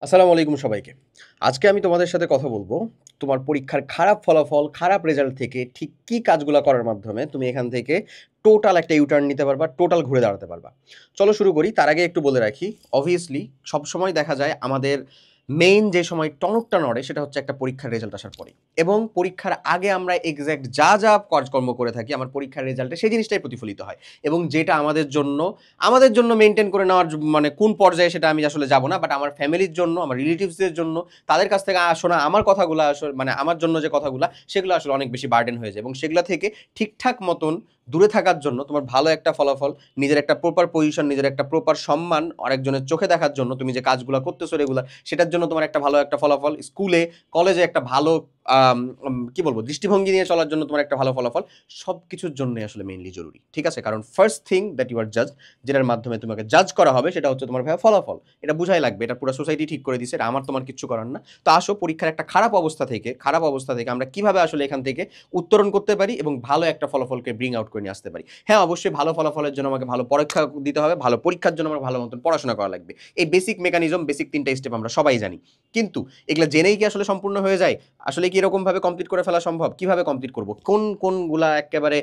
আসসালামু আলাইকুম সবাইকে। আজকে আমি তোমাদের সাথে কথা বলব, তোমার পরীক্ষার খারাপ ফলাফল, খারাপ রেজাল্ট থেকে ঠিক কি কাজগুলা করার মাধ্যমে তুমি এখান থেকে টোটাল একটা ইউটার্ন নিতে পারবা, টোটাল ঘুরে দাঁড়াতে পারবা। চলো শুরু করি। তার আগে একটু বলে রাখি, অবভিয়াসলি সবসময় দেখা যায় আমাদের মেইন যে সময় টনকটা নড়ে সেটা হচ্ছে একটা পরীক্ষার রেজাল্ট আসার পরে। এবং পরীক্ষার আগে আমরা এক্সাক্ট যা কাজকর্ম করে থাকি আমার পরীক্ষার রেজাল্টে সেই জিনিসটাই প্রতিফলিত হয়। এবং যেটা আমাদের জন্য মেনটেন করে নেওয়ার মানে কোন পর্যায়ে সেটা আমি আসলে যাব না, বাট আমার ফ্যামিলির জন্য, আমার রিলেটিভসদের জন্য, তাদের কাছ থেকে শোনা আমার কথাগুলো আসলে মানে আমার জন্য যে কথাগুলো সেগুলো আসলে অনেক বেশি বার্ডেন হয়ে যায়। এবং সেগুলো থেকে ঠিকঠাক মতন দূরে থাকার জন্য, তোমার ভালো একটা ফলাফল, নিজের একটা প্রপার পজিশন, নিজের একটা প্রপার সম্মান আরেকজনের চোখে দেখার জন্য, তুমি যে কাজগুলো করতেছো রেগুলার সেটার জন্য তোমার একটা ভালো একটা ফলাফল, স্কুলে কলেজে একটা ভালো কি বলবো দৃষ্টিভঙ্গি নিয়ে চলার জন্য তোমার একটা ভালো ফলাফল, সব কিছুর জন্যই আসলে মেইনলি জরুরি। ঠিক আছে? কারণ first thing that you are জাজ, যেটার মাধ্যমে তোমাকে জাজ করা হবে সেটা হচ্ছে তোমার ভাইয়া ফলাফল। এটা বুঝাই লাগবে, এটা পুরো সোসাইটি ঠিক করে দিছে, এটা আমার তোমার কিচ্ছু করার না। তো আসো পরীক্ষার একটা খারাপ অবস্থা থেকে আমরা কিভাবে আসলে এখান থেকে উত্তরণ করতে পারি এবং ভালো একটা ফলাফলকে ব্রিং আউট করে নিয়ে আসতে পারি। হ্যাঁ, অবশ্যই ভালো ফলাফলের জন্য আমাকে ভালো পরীক্ষা দিতে হবে, ভালো পরীক্ষার জন্য আমার ভালো মতন পড়াশোনা করা লাগবে। এই বেসিক মেকানিজম, বেসিক ৩টা স্টেপ আমরা সবাই জানি। কিন্তু এগুলা জেনেই কি আসলে সম্পূর্ণ হয়ে যায়? আসলে কি এরকমভাবে কমপ্লিট করে ফেলা সম্ভব? কিভাবে কমপ্লিট করব? কোনগুলা একেবারে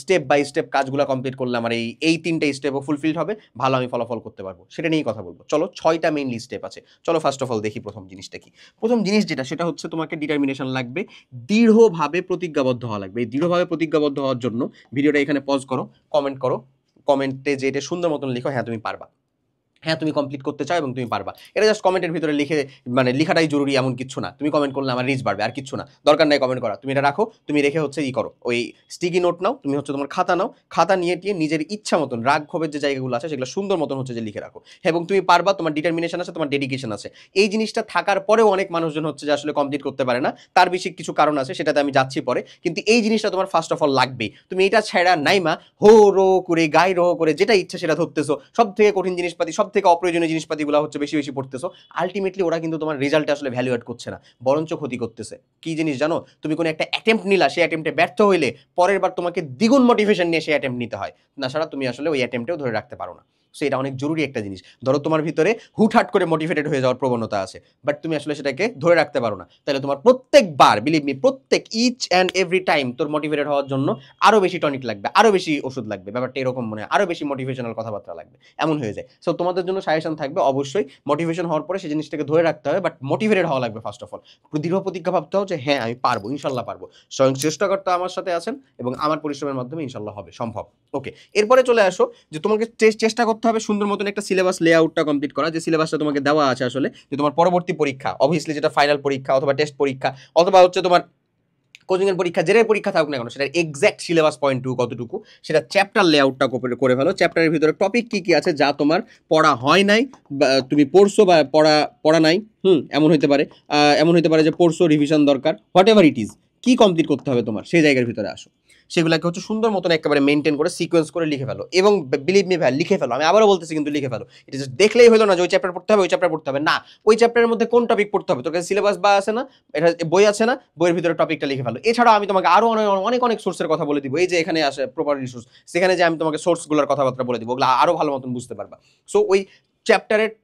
স্টেপ বাই স্টেপ কাজগুলা কমপ্লিট করলে আমার এই ৩টা স্টেপও ফুলফিলড হবে, ভালো আমি ফলাফল করতে পারবো, সেটা নিয়েই কথা বলবো। চলো ৬টা মেইনলি স্টেপ আছে। চলো ফার্স্ট অফ অল দেখি প্রথম জিনিসটা কি। প্রথম জিনিস যেটা সেটা হচ্ছে তোমাকে ডিটারমিনেশন লাগবে, দৃঢ়ভাবে প্রতিজ্ঞাবদ্ধ হওয়া লাগবে। এই দৃঢ়ভাবে প্রতিজ্ঞাবদ্ধ হওয়ার জন্য ভিডিওটা এখানে পজ করো, কমেন্ট করো, কমেন্টে যে এটা সুন্দর মতন লিখো, হ্যাঁ তুমি পারবা, হ্যাঁ তুমি কমপ্লিট করতে চাও এবং তুমি পারবা। এটা জাস্ট কমেন্টের ভিতরে লিখে, মানে লেখাটাই জরুরি এমন কিচ্ছু না। তুমি কমেন্ট করলে আমার রিচ বাড়বে, আর কিচ্ছু না, দরকার নাই কমেন্ট করা। তুমি এটা রাখো, তুমি রেখে হচ্ছে করো, ওই স্টিকি নোট নাও, তুমি হচ্ছে তোমার খাতা নাও, খাতা নিয়ে টিয়ে নিজের ইচ্ছা মতন রাগ ক্ষোভের যে জায়গাগুলো আছে সেগুলো সুন্দর মতন হচ্ছে যে লিখে রাখো। এবং তুমি পারবা, তোমার ডিটারমিনেশন আছে, তোমার ডেডিকেশন আছে। এই জিনিসটা থাকার পরেও অনেক মানুষজন হচ্ছে যে আসলে কমপ্লিট করতে পারে না, তার বেশি কিছু কারণ আছে, সেটাতে আমি যাচ্ছি পরে। কিন্তু এই জিনিসটা তোমার ফার্স্ট অফ অল লাগবে। তুমি এটা ছেড়া নাইমা হো রো করে গাই রো করে যেটা ইচ্ছা সেটা ধরতেছো, সব থেকে কঠিন জিনিসপাতি, সব থেকে অপ্রয়োজনীয় জিনিসপাতিগুলো হচ্ছে বেশি বেশি পড়তেছো। আলটিমেটলি ওরা কিন্তু তোমার রেজাল্টে আসলে ভ্যালু অ্যাড করছে না, বরঞ্চ ক্ষতি করতেছে। কি জিনিস জানো? তুমি কোনো একটা অ্যাটেম্প্ট নিলা, সেই অ্যাটেম্প্টে ব্যর্থ হইলে পরের বার তোমাকে দ্বিগুণ মোটিভেশন নিয়ে সেই অ্যাটেম্প্ট নিতে হয়, না ছাড়া তুমি আসলে ওই অ্যাটেম্পটেও ধরে রাখতে পারো না। সো এটা অনেক জরুরি একটা জিনিস। ধরো তোমার ভিতরে হুটহাট করে মোটিভেটেড হয়ে যাওয়ার প্রবণতা আছে, বাট তুমি আসলে সেটাকে ধরে রাখতে পারো না, তাহলে তোমার প্রত্যেকবার, বিলিভ মি, প্রত্যেক ইচ অ্যান্ড এভরি টাইম তোর মোটিভেটেড হওয়ার জন্য আরো বেশি টনিক লাগবে, আরো বেশি ওষুধ লাগবে। ব্যাপারটা এরকম মনে হয়, আরো বেশি মোটিভেশনাল কথাবার্তা লাগবে, এমন হয়ে যায়। সো তোমাদের জন্য সাজেশন থাকবে, অবশ্যই মোটিভেশন হওয়ার পরে সেই জিনিসটাকে ধরে রাখতে হবে, বাট মোটিভেটেড হওয়া লাগবে ফার্স্ট অফ অল। দৃঢ় প্রতিজ্ঞা ভাবতে হবে যে হ্যাঁ আমি পারবো, ইনশাল্লাহ পারবো। স্বয়ং সৃষ্টিকর্তা আমার সাথে আছেন এবং আমার পরিশ্রমের মাধ্যমে ইনশাল্লাহ হবে সম্ভব। ওকে, এরপরে চলে আসো যে তোমাকে চেষ্টা করতে হবে সুন্দর মতন একটা সিলেবাস লেআউটটা কমপ্লিট করা, যে সিলেবাসটা তোমাকে দেওয়া আছে আসলে, যে তোমার পরবর্তী পরীক্ষা, অবভিয়াসলি যেটা ফাইনাল পরীক্ষা অথবা টেস্ট পরীক্ষা অথবা হচ্ছে তোমার কোচিং এর পরীক্ষা, যেটাই পরীক্ষা থাকুক না কেন, সেটার এক্সাক্ট সিলেবাস পয়েন্ট টু কতটুকু সেটা চ্যাপ্টার লেআউটটা করে ফেলো। চ্যাপ্টারের ভিতরে টপিক কি কি আছে যা তোমার পড়া হয় নাই, বা তুমি পড়ছো বা পড়া পড়া নাই, এমন হইতে পারে, এমন হইতে পারে যে পড়ছো, রিভিশন দরকার, হোয়াট এভার ইট ইজ, কি কমপ্লিট করতে হবে তোমার সেই জায়গার ভিতরে আসো। সেগুলোকে হচ্ছে সুন্দর মতন একেবারে মেনটেন করে সিকোয়েন্স করে লিখে ফেলো। এবং বিলিভ মি ভাই, লিখে ফেলো, আমি আবারও বলতেছি কিন্তু লিখে ফেলো। এটা জাস্ট দেখলেই হলো না যে ওই চ্যাপ্টার পড়তে হবে, ওই চ্যাপ্টার পড়তে হবে না। ওই চ্যাপ্টারের মধ্যে কোন টপিক পড়তে হবে, তোর কাছে সিলেবাস বা আছে না, এটা বই আছে না, বইয়ের ভিতরে টপিকটা লিখে ফেলো। এছাড়াও আমি তোমাকে আরো অনেক অনেক অনেক সোর্সের কথা বলে দিব, এই যে এখানে আসে প্রপার রিসোর্স, সেখানে যে আমি তোমাকে সোর্সগুলোর কথাবার্তা বলে দিব, ওগুলো আরো ভালো মতন বুঝতে পারবা। সো ওই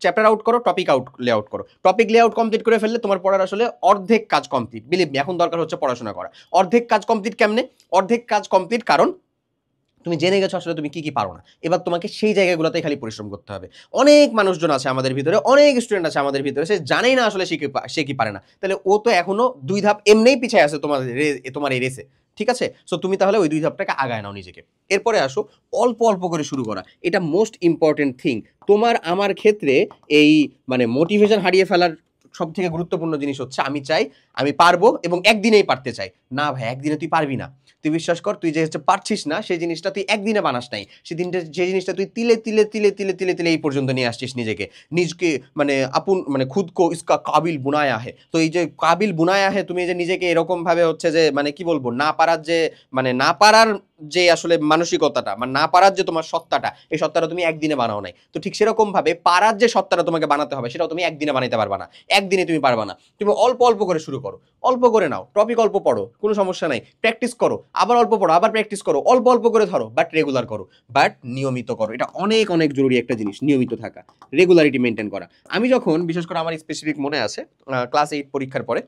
চ্যাপ্টার আউট করো, টপিক আউট লেআউট করো। টপিক লেআউট কমপ্লিট করে ফেললে তোমার পড়ার আসলে অর্ধেক কাজ কমপ্লিট। বিলিভ মি, এখন দরকার হচ্ছে পড়াশোনা করা। অর্ধেক কাজ কমপ্লিট কেমনে? অর্ধেক কাজ কমপ্লিট কারণ তুমি জেনে গেছো আসলে তুমি কি কি পারো না, এবার তোমাকে সেই জায়গাগুলোতে খালি পরিশ্রম করতে হবে। অনেক মানুষজন আছে আমাদের ভিতরে, অনেক স্টুডেন্ট আছে আমাদের ভিতরে, সে জানেই না আসলে সে কি পারে না, তাহলে ও তো এখনো 2 ধাপ এমনিই পিছিয়ে আছে তোমার এই রেসে। ঠিক আছে? সো তুমি তাহলে ওই 2 ধাপটাকে আগায় নাও নিজেকে। এরপরে আসো অল্প অল্প করে শুরু করা, এটা মোস্ট ইম্পর্টেন্ট থিং। তোমার আমার ক্ষেত্রে এই মানে মোটিভেশন হারিয়ে ফেলার সব থেকে গুরুত্বপূর্ণ জিনিস হচ্ছে আমি চাই, আমি পারবো এবং একদিনেই পারতে চাই। না ভাই, একদিনে তুই পারবি না। তুই বিশ্বাস কর, তুই যে হচ্ছে পারছিস না সেই জিনিসটা তুই একদিনে বানাস নাই, সেদিনটা যে জিনিসটা তুই তিলে তিলে তিলে তিলে তিলে তিলে এই পর্যন্ত নিয়ে আসছিস নিজকে মানে আপন মানে খুদ কো ইসকা কাবিল বুনায়া হে। তো এই যে কাবিল বুনায়া হে, তুমি যে নিজেকে এরকম ভাবে হচ্ছে যে মানে কি বলবো, না পারার যে মানে না পারার যে আসলে মানসিকতাটা, মানে না পারার যে তোমার সত্তাটা, এই সত্তাটা তুমি একদিনে বানাও নাই। তো ঠিক সেরকম ভাবে পারার যে সত্তাটা তোমাকে বানাতে হবে, সেটাও তুমি একদিনে বানাইতে পারবা না। একদিনে তুমি পারবা না। তুমি অল্প অল্প করে শুরু করো, অল্প করে নাও, টপিক অল্প পড়ো, কোনো সমস্যা নাই, প্র্যাকটিস করো, আবার অল্প পড়ো, আবার প্র্যাকটিস করো, অল্প অল্প করে ধরো, বাট রেগুলার করো, বাট নিয়মিত করো। এটা অনেক অনেক জরুরি একটা জিনিস, নিয়মিত থাকা, রেগুলারিটি মেনটেন করা। আমি যখন, বিশেষ করে আমার স্পেসিফিক মনে আছে, ক্লাস 8 পরীক্ষার পরে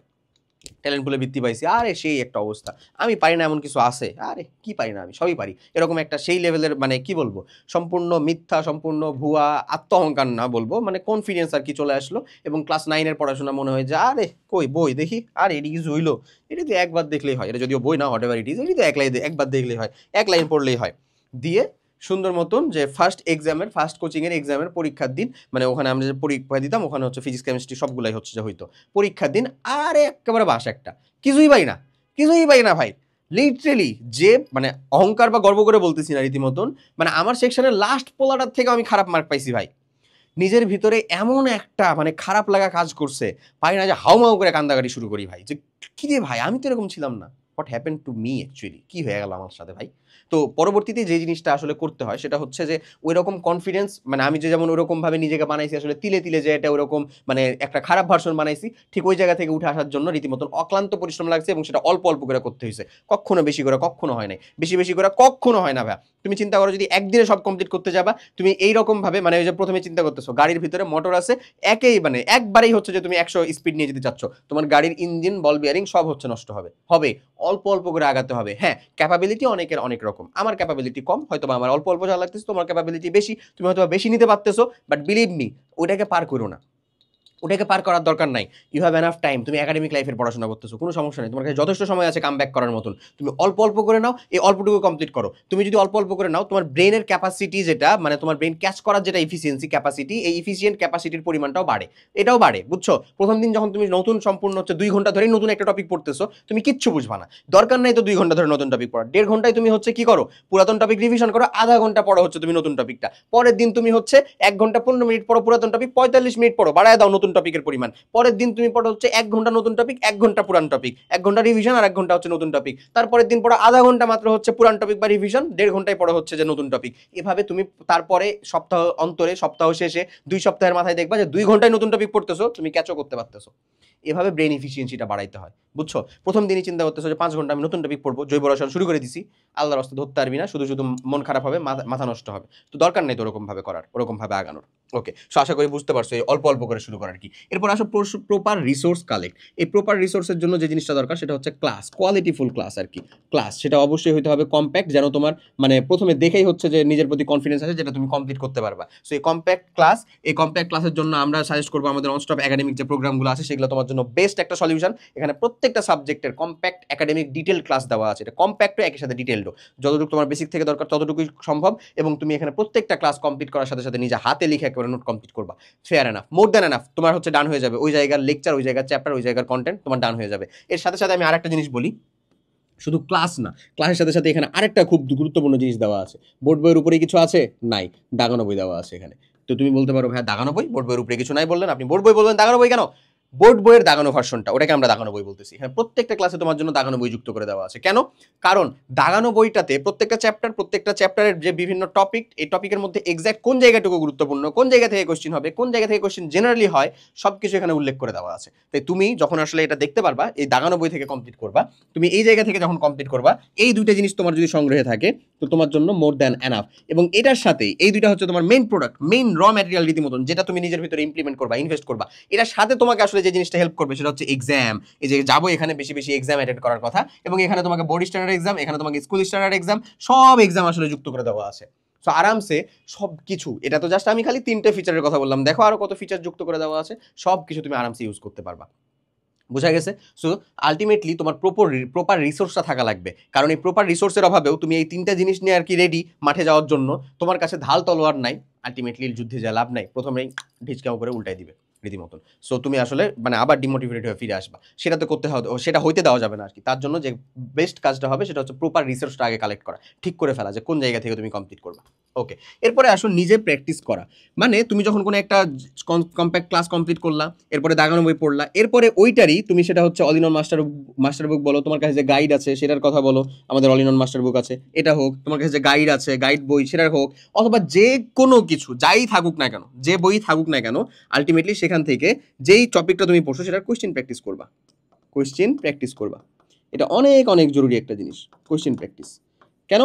ট্যালেন্ট পুলে বৃত্তি পাইছি, আরে সেই একটা অবস্থা, আমি পারি না এমন কিছু আছে, আরে কি পারি না, আমি সবই পারি, এরকম একটা সেই লেভেলের, মানে কি বলবো, সম্পূর্ণ মিথ্যা, সম্পূর্ণ ভুয়া, আত্ম অহংকার না বলবো, মানে কনফিডেন্স আর কি চলে আসলো। এবং ক্লাস 9-এর পড়াশোনা মনে হয় যে আরে কই বই দেখি, আর এটি কিছু হইলো, এটা তো একবার দেখলেই হয়, এটা যদিও বই না, হোয়াট এভার ইট ইজ, এটি তো একবার দেখলেই হয়, এক লাইন পড়লেই হয়, দিয়ে সুন্দর মতন যে ফার্স্ট কোচিংয়ের এক্সামের পরীক্ষার দিন, মানে ওখানে আমরা যে পরীক্ষা দিতাম, ওখানে হচ্ছে ফিজিক্স কেমিস্ট্রি সবগুলাই হচ্ছে যে হইতো, পরীক্ষার দিন আরে একেবারে বাস একটা, কিছুই পাই না, কিছুই পাই না ভাই, লিটারেলি। যে মানে অহংকার বা গর্ব করে বলতেছি না, রীতিমতন মানে আমার সেকশনের লাস্ট পোলাটার থেকে আমি খারাপ মার্ক পাইছি ভাই। নিজের ভিতরে এমন একটা মানে খারাপ লাগা কাজ করছে, পাই না যে হাউমাউ করে কান্দাকাটি শুরু করি ভাই, যে কি রে ভাই, আমি তো এরকম ছিলাম না, what happen to me actually, কি হয়ে গেল আমার সাথে ভাই। তো পরবর্তীতে যে জিনিসটা আসলে করতে হয় সেটা হচ্ছে যে ওই রকম কনফিডেন্স, মানে আমি যে যেমন ওরকম ভাবে নিজেকে বানাইছি আসলে তিলে তিলে, যে এটা ওরকম মানে একটা খারাপ ভার্সন বানাইছি, ঠিক ওই জায়গা থেকে উঠে আসার জন্য রীতিমতন অক্লান্ত পরিশ্রম লাগছে, এবং সেটা অল্প অল্প করে করতে হয়েছে, কখনো বেশি করে কখনো হয় নাই, বেশি বেশি করে কখনো হয় না ভাই। তুমি চিন্তা করো যদি একদিনে সব কমপ্লিট করতে যাবা, তুমি এইরকম ভাবে, মানে ওই যে প্রথমে চিন্তা করতেছো গাড়ির ভিতরে মোটর আছে, একেই মানে একবারেই হচ্ছে যে তুমি 100 স্পিড নিয়ে যেতে চাচ্ছ, তোমার গাড়ির ইঞ্জিন, বল বিয়ারিং সব হচ্ছে নষ্ট হবে, অল্প অল্প করে আগাতে হবে। হ্যাঁ, ক্যাপাবিলিটি অনেকের অনেক রকম, আমার ক্যাপাবিলিটি কম, হয়তো বা আমার অল্প অল্প যা লাগতেছে, তোমার ক্যাপাবিলিটি বেশি, তুমি হয়তো বেশি নিতে পারতেছো, বাট বিলিভ মি, ওটাকে পার করো না, ওটাকে পার করার দরকার নাই। ইউ হ্যাভ এনাফ টাইম, তুমি একাডেমিক লাইফের পড়াশোনা করতেছো, কোনো সমস্যা নেই, তোমার কাছে যথেষ্ট সময় আছে কাম ব্যাক করার মতন, তুমি অল্প অল্প করে নাও, এই অল্পটুকু কমপ্লিট করো। তুমি যদি অল্প অল্প করে নাও, তোমার ব্রেনের ক্যাপাসিটি যেটা, মানে তোমার ব্রেন ক্যাচ করার যেটা ইফিসিয়েন্সি ক্যাপাসিটি, এই ইফিসিয়েন্ট ক্যাপাসিটির পরিমাণটাও বাড়ে, এটাও বাড়ে, বুঝছো। প্রথম দিন যখন তুমি নতুন সম্পূর্ণ হচ্ছে 2 ঘন্টা ধরেই নতুন একটা টপিক পড়তেছো, তুমি কিচ্ছু বুঝবা না, দরকার নাই তো 2 ঘন্টা ধরে নতুন টপিক পড়া, 1.5 ঘন্টায় তুমি হচ্ছে কি করো, পুরাতন টপিক রিভিশন করো, আধা ঘন্টা পড়ো হচ্ছে তুমি নতুন টপিকটা, পরের দিন তুমি হচ্ছে 1 ঘন্টা 15 মিনিট পড়ো পুরাতন টপিক, 45 মিনিট পড়ো, বাড়ায় দাও নতুন টপিকের পরিমাণ, পরের দিন তুমি পড়ো হচ্ছে 1 ঘন্টা নতুন টপিক, 1 ঘন্টা পুরান টপিক, 1 ঘন্টা রিভিশন আর 1 ঘন্টা হচ্ছে নতুন টপিক, তারপরের দিন পড়ো আধা ঘন্টা মাত্র হচ্ছে পুরান টপিক বা রিভিশন, 1.5 ঘন্টায় পড়ো হচ্ছে যে নতুন টপিক। এভাবে তুমি তারপরে সপ্তাহ অন্তরে, সপ্তাহ শেষে 2 সপ্তাহের মাথায় দেখবা যে 2 ঘন্টায় নতুন টপিক পড়তেছো, তুমি ক্যাচও করতে পারতেছো। এভাবে ব্রেন ইফিসিয়েন্সিটা বাড়াইতে হয়, বুঝছো। প্রথম দিনই চিন্তা করতেছো যে 5 ঘন্টা আমি নতুন টপিক পড়বো, জৈব রসায়ন শুরু করে দিছি, আল্লাহর রাস্তা ধরতে পারবি না, শুধু শুধু মন খারাপ হবে, মাথা নষ্ট হবে, তো দরকার নেই তো ওরকম ভাবে করার, ওরকম ভাবে আগানোর। ওকে, সো আশা করি বুঝতে পারছো এই অল্প অল্প করে শুরু করার কি। এরপর আসো প্রপার রিসোর্স কালেক্ট। এই প্রপার রিসোর্সের জন্য যে জিনিসটা দরকার সেটা হচ্ছে ক্লাস, কোয়ালিটিফুল ক্লাস আর কি। ক্লাস সেটা অবশ্যই হতে হবে কম্প্যাক্ট, যেন তোমার মানে প্রথমে দেখেই হচ্ছে যে নিজের প্রতি কনফিডেন্স আছে, যেটা তুমি কমপ্লিট করতে পারবা। সো এই কম্প্যাক্ট ক্লাস, এই কম্প্যাক্ট ক্লাসের জন্য আমরা সাজেস্ট করবো আমাদের ননস্টপ একাডেমিক যে প্রোগ্রামগুলো আছে সেগুলো তোমার জন্য বেস্ট একটা সলিউশন। এখানে প্রত্যেকটা সাবজেক্টের কম্প্যাক্ট একাডেমিক ডিটেল ক্লাস দেওয়া আছে, এটা কম্প্যাক্টও একই সাথে ডিটেলডও, যতটুকু তোমার বেসিক থেকে দরকার ততটুকুই সম্ভব, এবং তুমি এখানে প্রত্যেকটা ক্লাস কমপ্লিট করার সাথে সাথে নিজে হাতে লিখে একেবারে নোট কমপ্লিট করবা। Fair enough, more than enough, তোমার হচ্ছে ডান হয়ে যাবে, ওই জায়গার লেকচার, ওই জায়গার চ্যাপ্টার, ওই জায়গার কন্টেন্ট তোমার ডান হয়ে যাবে। এর সাথে সাথে আমি আরেকটা জিনিস বলি, শুধু ক্লাস না, ক্লাসের সাথে সাথে এখানে আরেকটা খুব গুরুত্বপূর্ণ জিনিস দেওয়া আছে। বোর্ড বইয়ের উপরে কিছু আছে? নাই, দাগানো বই দেওয়া আছে এখানে। তো তুমি বলতে পারো ভাই দাগানো বই, বোর্ড বইয়ের উপরে কিছু নাই বললেন আপনি, বোর্ড বই বলবেন, দাগানো বই কেন? বোর্ড বইয়ের দাগানো ভার্সনটা, ওটাকে আমরা দাগানো বই বলতেছি। হ্যাঁ, প্রত্যেকটা ক্লাসে তোমার জন্য দাগানো বই যুক্ত করে দেওয়া আছে। কেন? কারণ দাগানো বইটাতে প্রত্যেকটা চ্যাপ্টারের যে বিভিন্ন টপিক, এই টপিকের মধ্যে এক্স্যাক্ট কোন জায়গাটুকু গুরুত্বপূর্ণ, কোন জায়গা থেকে কোশ্চেন হবে, কোন জায়গা থেকে কোশ্চেন জেনারেলি হয়, সবকিছু এখানে উল্লেখ করে দেওয়া আছে। তাই তুমি যখন আসলে এটা দেখতে পারবা, এই দাগানো বই থেকে কমপ্লিট করবা, তুমি এই জায়গা থেকে যখন কমপ্লিট করবা, এই দুইটা জিনিস তোমার যদি সংগ্রহে থাকে, তো তোমার জন্য মোর দ্যান এনাফ। এবং এটার সাথে এই দুইটা হচ্ছে তোমার main product, main raw material রীতিমতন, যেটা তুমি নিজের ভিতরে ইমপ্লিমেন্ট করবা, ইনভেস্ট করবা। এটার সাথে তোমাকে আসলে যে জিনিসটা হেল্প করবে সেটা হচ্ছে এক্সাম। এই যে যাবো এখানে বেশি বেশি এক্সাম অ্যাটেন্ড করার কথা, এবং এখানে তোমাকে বোর্ড স্ট্যান্ডার্ড এক্সাম, এখানে তোমাকে স্কুল স্ট্যান্ডার্ড এক্সাম, সব এক্সাম আসলে যুক্ত করে দেওয়া আছে। সো আরামসে সব কিছু, এটা তো জাস্ট আমি খালি 3টে ফিচারের কথা বললাম, দেখো আরো কত ফিচার যুক্ত করে দেওয়া আছে, সব কিছু তুমি আরামসে ইউজ করতে পারবা। বোঝা গেছে? সো আলটিমেটলি তোমার প্রপার রিসোর্সটা থাকা লাগবে, কারণ এই প্রপার রিসোর্সের অভাবেও তুমি এই 3টা জিনিস নিয়ে আর কি রেডি মাঠে যাওয়ার জন্য, তোমার কাছে ঢাল তলোয়ার নাই, আলটিমেটলি যুদ্ধে যা লাভ নাই, প্রথমেই ঢিচকাও করে উল্টাই দিবে। রীতিমতন। সো তুমি আসলে মানে আবার ডিমোটিভেটেড হয়ে ফিরে আসবা। সেটা তো করতে হবে, সেটা হইতে দেওয়া যাবে না আরকি। তার জন্য যে বেস্ট কাজটা হবে সেটা হচ্ছে প্রপার রিসোর্সটা আগে কালেক্ট করা। ঠিক করে ফেলা যে কোন জায়গা থেকে তুমি কমপ্লিট করবা। ওকে। এরপরে আসো নিজে প্র্যাকটিস করা। মানে তুমি যখন কোনো একটা কম্প্যাক্ট ক্লাস কমপ্লিট করলা, এরপরে দাগানো বই পড়লা, এরপরে ওইটারই তুমি সেটা হচ্ছে অল ইন অল মাস্টার বুক বলো, তোমার কাছে যে গাইড আছে সেটার কথা বলো, আমাদের অল ইন অল মাস্টার বুক আছে, এটা হোক, তোমার কাছে যে গাইড আছে, গাইড বই সেটার হোক, অথবা যে কোনো কিছু যাই থাকুক না কেন, যে বই থাকুক না কেন, আলটিমেটলি সেখান থেকে যেই টপিকটা তুমি পড়ছো সেটার কোয়েশ্চেন প্র্যাকটিস করবা। কোয়েশ্চেন প্র্যাকটিস করবা। এটা অনেক অনেক জরুরি একটা জিনিস, কোয়েশ্চেন প্র্যাকটিস। কেন?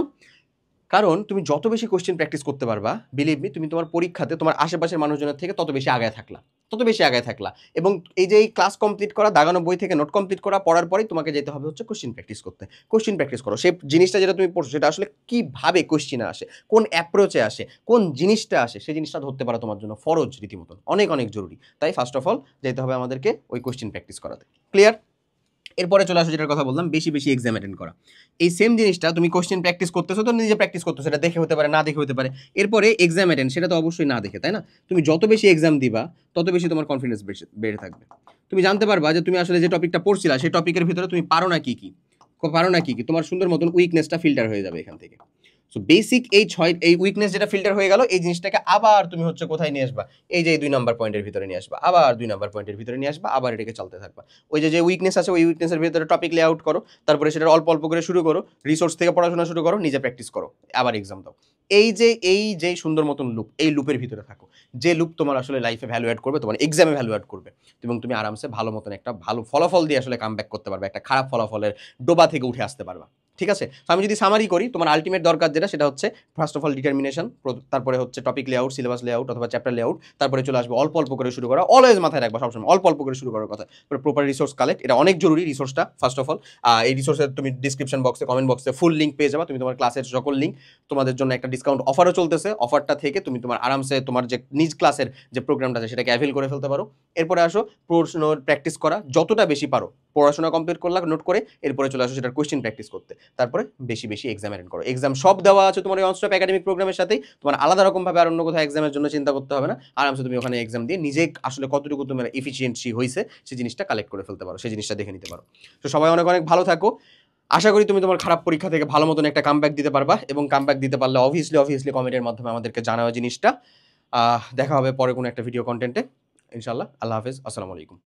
কারণ তুমি যত বেশি কোয়েশ্চেন প্র্যাকটিস করতে পারবা, বিলিভ মি, তুমি তোমার পরীক্ষাতে তোমার আশেপাশের মানুষজনের থেকে তত বেশি আগায় থাকলা, তত বেশি আগায় থাকলা। এবং এই যে এই ক্লাস কমপ্লিট করা, দাগানো বই থেকে নোট কমপ্লিট করা, পড়ার পরেই তোমাকে যেতে হবে হচ্ছে কোয়েশ্চেন প্র্যাকটিস করতে। কোয়েশ্চেন প্র্যাকটিস করো, সেই জিনিসটা যেটা তুমি পড়ছো সেটা আসলে কিভাবে কোয়েশ্চেনে আসে, কোন অ্যাপ্রোচে আসে, কোন জিনিসটা আসে, সেই জিনিসটা ধরতে পারা তোমার জন্য ফরজ, রীতিমতন অনেক অনেক জরুরি। তাই ফার্স্ট অফ অল যেতে হবে আমাদেরকে ওই কোয়েশ্চেন প্র্যাকটিস করাতে। ক্লিয়ার? এরপরে চলে আসো যেটার কথা বললাম, বেশি বেশি এক্সাম অ্যাটেন্ড করা। এই সেম জিনিসটা তুমি কোশ্চেন প্র্যাকটিস করতেছো তো নিজে প্র্যাকটিস করতেছো, সেটা দেখে হতে পারে, না দেখে হতে পারে। এরপরে এক্সাম অ্যাটেন্ড, সেটা তো অবশ্যই না দেখে, তাই না? তুমি যত বেশি এক্সাম দিবা তত বেশি তোমার কনফিডেন্স বেড়ে থাকবে। তুমি জানতে পারবা যে তুমি আসলে যে টপিকটা পড়ছিলা সেই টপিকের ভিতরে তুমি পারো না কি কি, তোমার সুন্দর মতন উইকনেসটা ফিল্টার হয়ে যাবে এখান থেকে। সো বেসিক এই উইকনেস যেটা ফিল্টার হয়ে গেল, এই জিনিসটাকে আবার তুমি হচ্ছে কোথায় নিয়ে আসবা, এই যে 2 নাম্বার পয়েন্টের ভিতরে নিয়ে আসবা, আবার 2 নাম্বার পয়েন্টের ভিতরে নিয়ে আসবা, আবার এটাকে চলতে থাকবা। ওই যে উইকনেস আছে ওই উইকনেসের ভিতরে টপিক লেআউট করো, তারপরে সেটা অল্প অল্প করে শুরু করো, রিসোর্স থেকে পড়াশোনা শুরু করো, নিজে প্র্যাকটিস করো, আবার এক্সাম দাও। এই যে সুন্দর মতন লুপ, এই লুপের ভিতরে থাকো, যে লুপ তোমার আসলে লাইফে ভ্যালু অ্যাড করবে, তোমার এক্সামে ভ্যালু অ্যাড করবে, এবং তুমি আরামসে ভালো মতন একটা ভালো ফলাফল দিয়ে আসলে কাম ব্যাক করতে পারবে, একটা খারাপ ফলাফলের ডোবা থেকে উঠে আসতে পারবা। ঠিক আছে? তো আমি যদি সামারি করি, তোমার আলটিমেট দরকার যেটা সেটা হচ্ছে ফার্স্ট অফ অল ডিটারমিনেশন, তারপরে হচ্ছে টপিক লেআউট, সিলেবাস লেআউট অথবা চ্যাপ্টার লেআউট, তারপরে চলে আসবে অল্প অল্প করে শুরু করা, অলওয়েজ মাথায় রাখবা সবসময় অল্প অল্প করে শুরু করার কথা। প্রপার রিসোর্স কালেক্ট, এটা অনেক জরুরি রিসোর্সটা ফার্স্ট অফ অল। এই রিসোর্সের তুমি ডিসক্রিপশন বক্সে, কমেন্ট বক্সে ফুল লিঙ্ক পেয়ে যাবা, তুমি তোমার ক্লাসের সকল লিঙ্ক, তোমাদের জন্য একটা ডিসকাউন্ট অফারও চলতেছে, অফারটা থেকে তুমি তোমার আরামসে তোমার যে নিজ ক্লাসের যে প্রোগ্রামটা আছে সেটাকে অ্যাভেল করে ফেলতে পারো। এরপরে আসো প্রশ্ন প্র্যাকটিস করা, যতটা বেশি পারো পড়াশোনা কমপ্লিট করলা নোট করে, এরপরে চলে আসো সেটার কোয়েশ্চেন প্র্যাকটিস করতে, তারপরে বেশি বেশি এক্সাম অ্যাটেন্ড করো। এক্সাম সব দেওয়া আছে তোমার এই অনস্টপ একাডেমিক প্রোগ্রামের সাথেই, তোমার আলাদা রকমভাবে আর অন্য কোথাও এক্সামের জন্য চিন্তা করতে হবে না। আরামসে তুমি ওখানে এক্সাম দিয়ে নিজে আসলে কতটুকু তোমার এফিসিয়েন্সি হয়েছে সেই জিনিসটা কালেক্ট করে ফেলতে পারো, সেই জিনিসটা দেখে নিতে পারো। তো সবাই অনেক অনেক ভালো থাকো। আশা করি তুমি তোমার খারাপ পরীক্ষা থেকে ভালো মতন একটা কামব্যাক দিতে পারবা, এবং কামব্যাক দিতে পারলে অবভিয়াসলি কমেন্টের মাধ্যমে আমাদেরকে জানাও জিনিসটা। দেখা হবে পরে কোনো একটা ভিডিও কন্টেন্টে ইনশাল্লাহ। আল্লাহ হাফেজ, আসসালামু আলাইকুম।